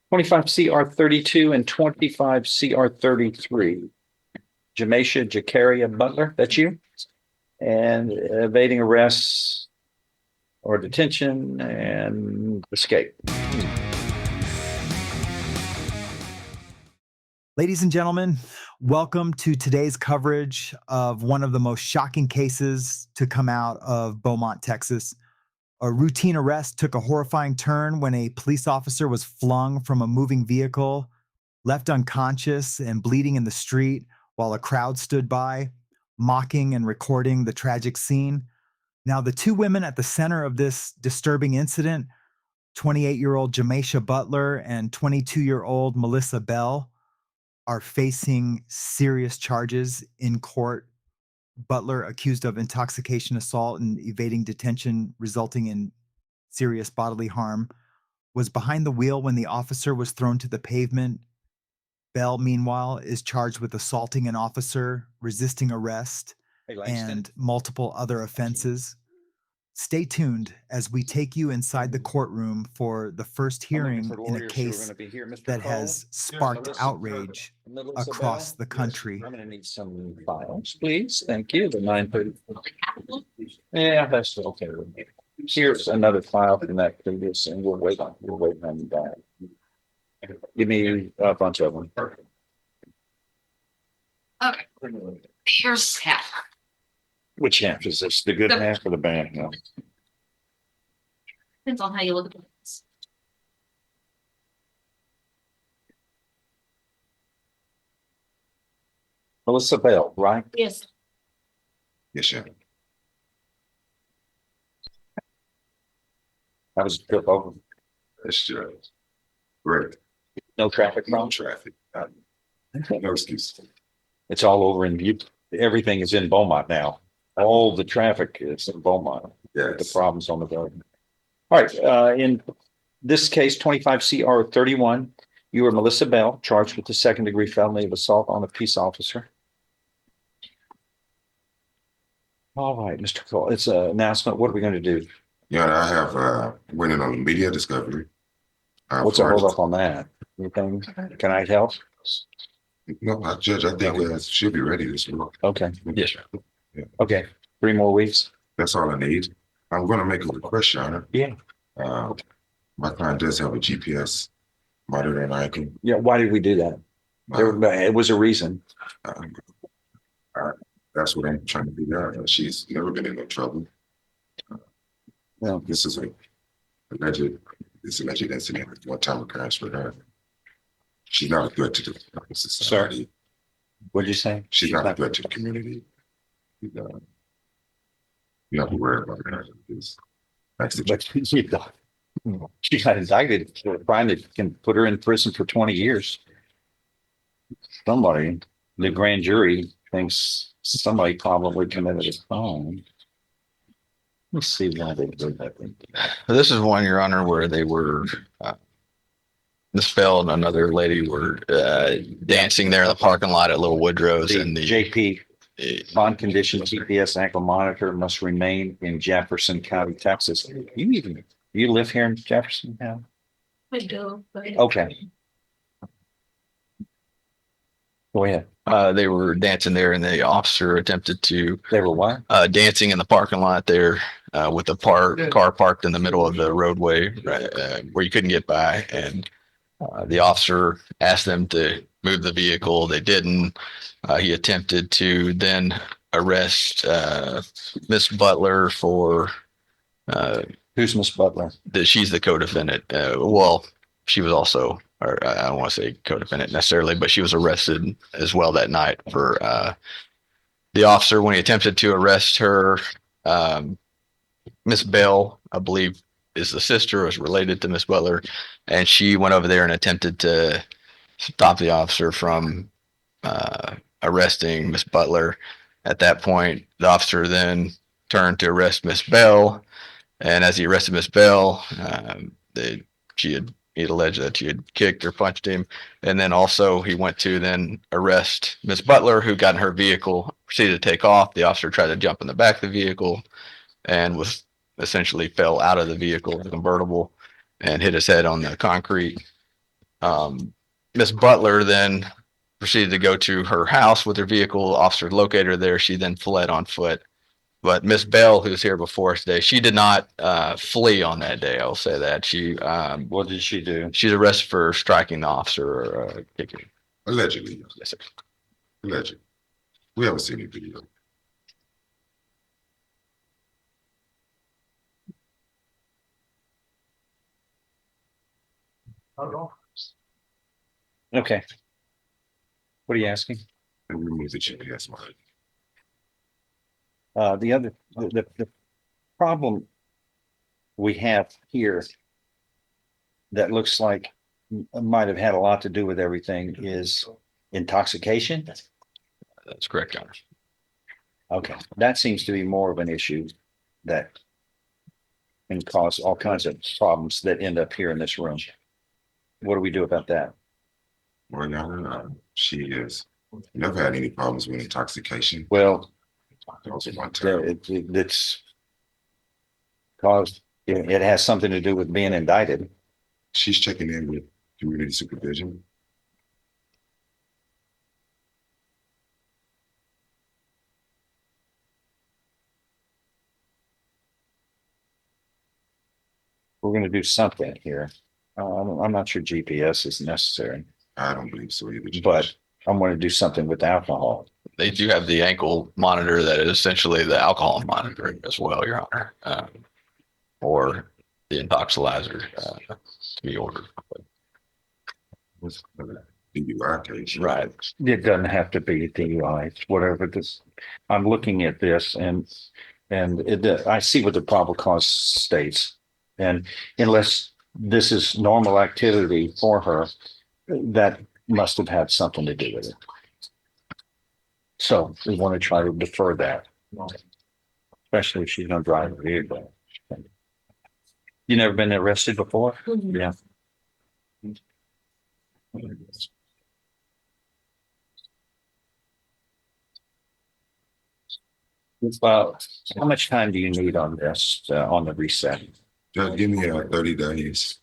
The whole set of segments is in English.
25 CR 32 and 25 CR 33. Jamaysha Jakaria Butler, that's you? And evading arrests or detention and escape. Ladies and gentlemen, welcome to today's coverage of one of the most shocking cases to come out of Beaumont, Texas. A routine arrest took a horrifying turn when a police officer was flung from a moving vehicle, left unconscious and bleeding in the street while a crowd stood by, mocking and recording the tragic scene. Now, the two women at the center of this disturbing incident, 28-year-old Jamaysha Butler and 22-year-old Melissa Bell, are facing serious charges in court. Butler accused of intoxication assault and evading detention, resulting in serious bodily harm, was behind the wheel when the officer was thrown to the pavement. Bell, meanwhile, is charged with assaulting an officer, resisting arrest, and multiple other offenses. Stay tuned as we take you inside the courtroom for the first hearing in a case that has sparked outrage across the country. I'm going to need some files, please. Thank you. The 930. Yeah, that's okay with me. Here's another file from that previous, and we'll wait on that. Give me a bunch of them. Okay. Here's half. Which half is this? The good half or the bad half? Depends on how you look at this. Melissa Bell, right? Yes. Yes, sir. That was a trip over. That's just great. No traffic No problem. traffic. No excuse. It's all over in Butte. Everything is in Beaumont now. All the traffic is in Beaumont. The Yes. problems on the road. All right. In this case, 25 CR 31, you are Melissa Bell, charged with the second-degree felony of assault on a peace officer. All right, Mr. Cole, it's an announcement. What are we going to do? Yeah, I have went in on the media discovery. What's the hold up on that? Anything? Can I help? No, Judge, I think she'll be ready this week. Okay. Yes, sir. Okay. 3 more weeks. That's all I need. I'm going to make a request, Your Honor. Yeah. My client does have a GPS monitor, and I can. Yeah. Why did we do that? It was a reason. That's what I'm trying to figure out. She's never been in no trouble. Well, This is a alleged incident, one-time occurrence for her. She's not a threat to the society. what'd you say? She's not a threat to the community. You don't have to worry about her. That's the But she got indicted for a crime that can put her in prison for 20 years. Somebody, the grand jury thinks somebody probably committed a crime. Let's see why they did that. This is one, Your Honor, where they were, Miss Bell and another lady were dancing there in the parking lot at Little Woodrow's, The and JP bond condition GPS ankle monitor must remain in Jefferson County, Texas. You live here in Jefferson now? I do. Okay. Go ahead. they were dancing there, and the officer attempted to They were what? dancing in the parking lot there with the car parked in the middle of the roadway where you couldn't get by, and the officer asked them to move the vehicle. They didn't. He attempted to then arrest Miss Butler for Who's Miss Butler? she's the co-defendant. Well, she was also, or I don't want to say co-defendant necessarily, but she was arrested as well that night for the officer when he attempted to arrest her. Miss Bell, I believe, is the sister, is related to Miss Butler, and she went over there and attempted to stop the officer from arresting Miss Butler. At that point, the officer then turned to arrest Miss Bell, and as he arrested Miss Bell, he alleged that she had kicked or punched him, and then also he went to then arrest Miss Butler, who got in her vehicle, proceeded to take off. The officer tried to jump in the back of the vehicle and was essentially fell out of the vehicle, the convertible, and hit his head on the concrete. Miss Butler then proceeded to go to her house with her vehicle. Officer located her there. She then fled on foot. But Miss Bell, who's here before us today, she did not flee on that day. I'll say that What did she do? she's arrested for striking the officer or kicking. Allegedly, Yes, sir. allegedly. We haven't seen any video. Okay. What are you asking? And remove the GPS monitor. The problem we have here that looks like might have had a lot to do with everything is intoxication. That's correct, Your Honor. Okay, that seems to be more of an issue that can cause all kinds of problems that end up here in this room. What do we do about that? Well, Your Honor, she has never had any problems with intoxication. Well, That was one time. it's caused, it has something to do with being indicted. She's checking in with community supervision. We're gonna do something here. I'm not sure GPS is necessary, I don't believe so either. Judge. but I'm gonna do something with alcohol. They do have the ankle monitor that is essentially the alcohol monitor as well, Your Honor, or the intoxilizer to be ordered. Was DUI case. Right. It doesn't have to be DUI, it's whatever this, I'm looking at this and I see what the probable cause states. And unless this is normal activity for her, that must have had something to do with it. So we want to try to defer that, especially if she's gonna drive a vehicle. You never been arrested before? Yeah. Well, how much time do you need on this, on the reset? Judge, give me 30 days.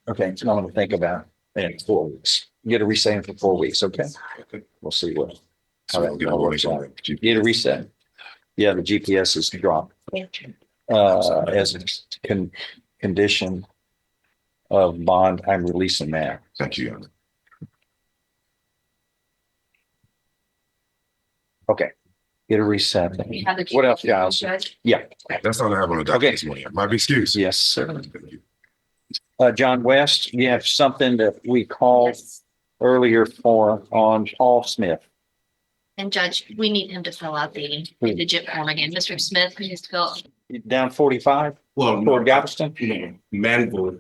Okay, so I'm gonna think about it in 4 weeks. Get a reset for 4 weeks, okay? Okay. We'll see what. So we'll get a warning on that. Get a reset. Yeah, the GPS is dropped. As a condition of bond, I'm releasing that. Thank you, Your Honor. Okay. Get a reset. We have the. What else, Giles? Judge? Yeah, That's all I have on the docket Okay. this morning. My excuse. yes, sir. Thank you. John West, you have something that we called Yes. earlier on Paul Smith. And Judge, we need him to fill out the digit form again. Mr. Smith, please fill. Down 45 Well, toward no, Galveston? Manville,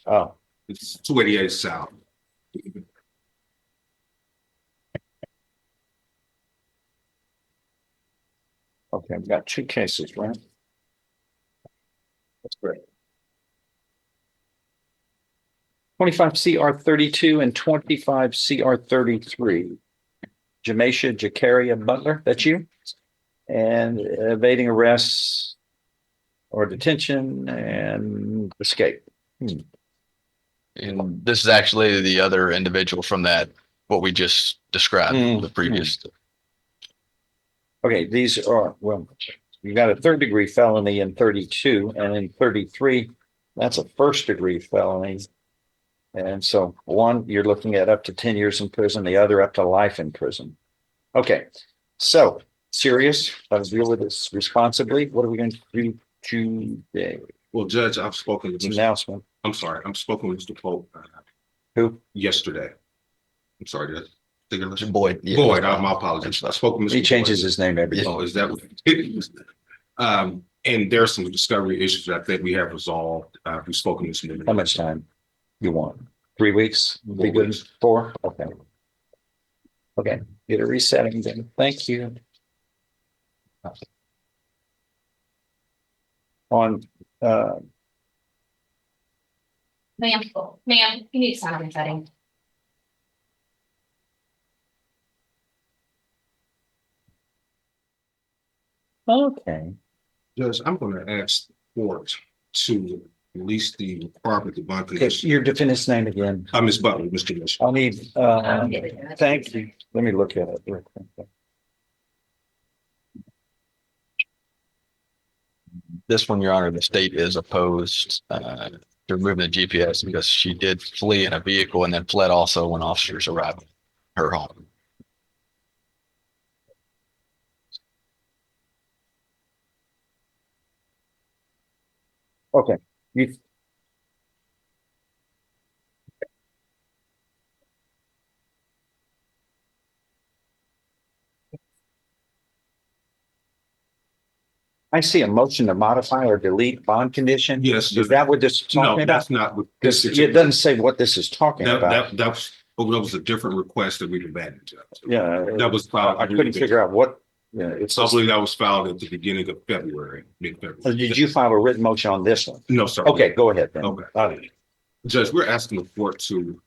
Oh, it's 288 south. okay, I've got 2 cases, right? That's great. 25 CR 32 and 25 CR 33. Jamaysha Jakaria Butler, that's you? And evading arrests or detention and escape. And this is actually the other individual from that, what we just described, the previous. Okay, these are, well, you got a 3rd-degree felony in 32, and in 33, that's a 1st-degree felony. And so one, you're looking at up to 10 years in prison, the other up to life in prison. Okay, so serious, let's deal with this responsibly. What are we going to do today? Well, Judge, I've spoken with It's an announcement. I'm sorry, I'm spoken with Mr. Pope Who? yesterday. I'm sorry, Judge. Boyd. Yeah. Boyd, my apologies. I spoke with Mr. He changes Boyd. his name every day. Oh, is that what it is? And there's some discovery issues that I think we have resolved. We've spoken this morning. How much time you want? 3 weeks? Be 4 good? weeks. 4? Okay. Okay, get a resetting then. Thank you. On, Ma'am, you need to sign on the setting. okay, Judge, I'm going to ask the court to release the requirement of bond Okay, condition. your defendant's name again. Ms. Butler, Mr. Judge. I'll need, thank you. Let me look at it. real quick. This one, Your Honor, the state is opposed to removing the GPS because she did flee in a vehicle and then fled also when officers arrived at her home. Okay, you. I see a motion to modify or delete bond condition. Yes. Is that what this is No, talking about? that's not what Because this. it doesn't say what this is talking about. That was a different request that we demanded. Judge. Yeah. That was filed. I couldn't figure out what, yeah, it's. I believe that was filed at the beginning of February, mid-February. Did you file a written motion on this one? No, sir. Okay, go ahead then. Okay. Judge, we're asking the court to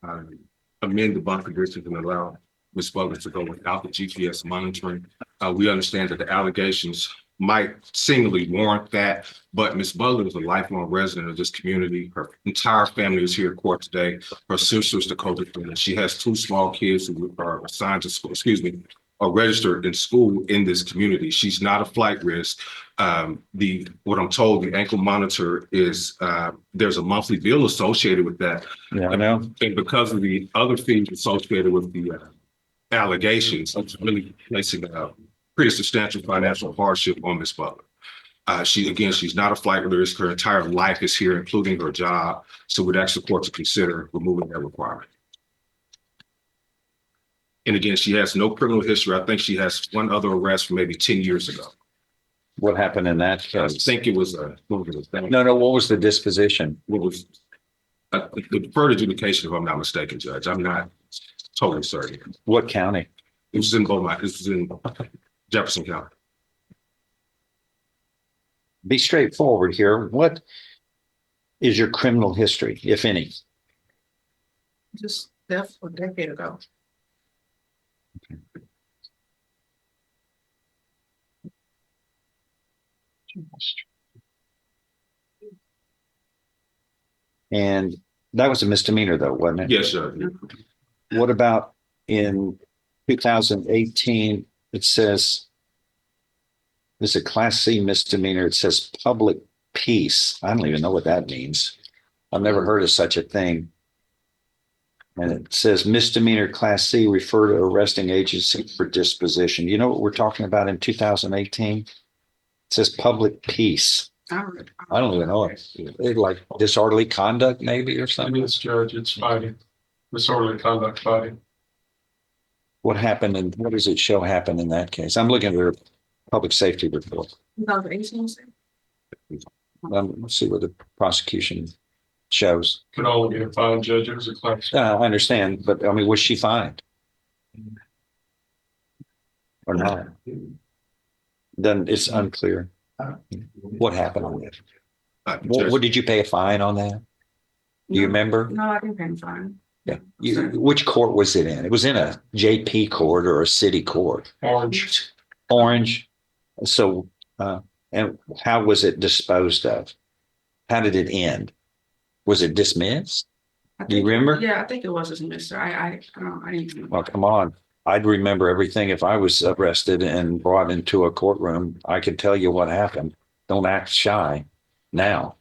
amend the bond conditions and allow Ms. Butler to go without the GPS monitoring. We understand that the allegations might seemingly warrant that, but Ms. Butler is a lifelong resident of this community. Her entire family is here at court today. Her sister is the co-defendant. She has two small kids who are assigned to school, are registered in school in this community. She's not a flight risk. What I'm told, the ankle monitor is, there's a monthly bill associated with that. Yeah, I know. And because of the other fees associated with the allegations, it's really placing a pretty substantial financial hardship on Ms. Butler. She's not a flight risk. Her entire life is here, including her job. So we'd ask the court to consider removing that requirement. And again, she has no criminal history. I think she has one other arrest from maybe 10 years ago. What happened in that I case? think it was what was the disposition? was the deferred adjudication, if I'm not mistaken, Judge. I'm not totally certain. What county? It was in Beaumont. This was in Jefferson County. Be straightforward here. What is your criminal history, if any? Just left a decade ago. And that was a misdemeanor though, wasn't it? Yes, sir. What about in 2018? It says, this is a class C misdemeanor. It says public peace. I don't even know what that means. I've never heard of such a thing. And it says misdemeanor class C, refer to arresting agency for disposition. You know what we're talking about in 2018? It says public peace. I don't even know. It's like disorderly conduct maybe or something. Yes, Judge, it's fighting, disorderly conduct fighting. What happened and what does it show happened in that case? I'm looking at their public safety report. 2018. Let's see what the prosecution shows. Could only be a fine, Judge. It was a class. I understand, but I mean, was she fined? Or not? Then it's unclear. What happened on that? What did you pay a fine on that? Do you remember? No, I didn't pay fine. Yeah. Which court was it in? It was in a JP court or a city court? Orange. Orange. So, and how was it disposed of? How did it end? Was it dismissed? Do you remember? Yeah, I think it was dismissed. I didn't. Well, come on. I'd remember everything. If I was arrested and brought into a courtroom, I could tell you what happened. Don't act shy now,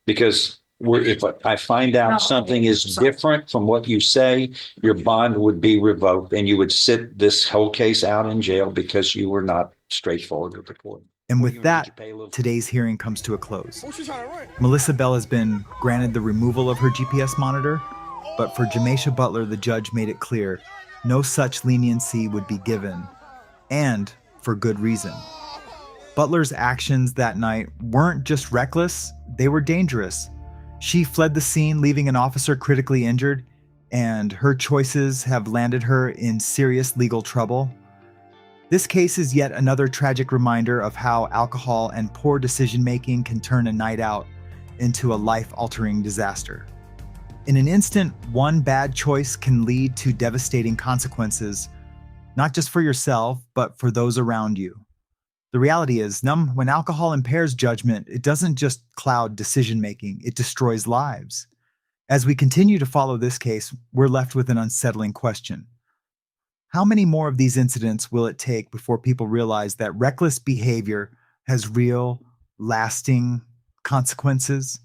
because if I find out something is different from what you say, your bond would be revoked and you would sit this whole case out in jail because you were not straightforward with the court. And with that, today's hearing comes to a close. Melissa Bell has been granted the removal of her GPS monitor, but for Jamaysha Butler, the judge made it clear no such leniency would be given, and for good reason. Butler's actions that night weren't just reckless, they were dangerous. She fled the scene, leaving an officer critically injured, and her choices have landed her in serious legal trouble. This case is yet another tragic reminder of how alcohol and poor decision-making can turn a night out into a life-altering disaster. In an instant, one bad choice can lead to devastating consequences, not just for yourself, but for those around you. The reality is, when alcohol impairs judgment, it doesn't just cloud decision-making, it destroys lives. As we continue to follow this case, we're left with an unsettling question. How many more of these incidents will it take before people realize that reckless behavior has real, lasting consequences?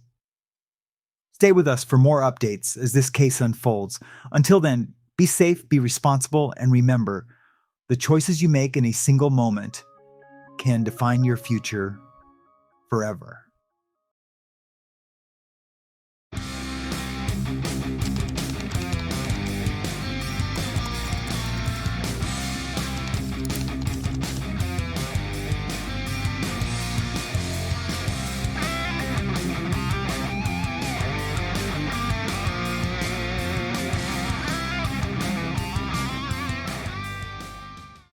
Stay with us for more updates as this case unfolds. Until then, be safe, be responsible, and remember, the choices you make in a single moment can define your future forever.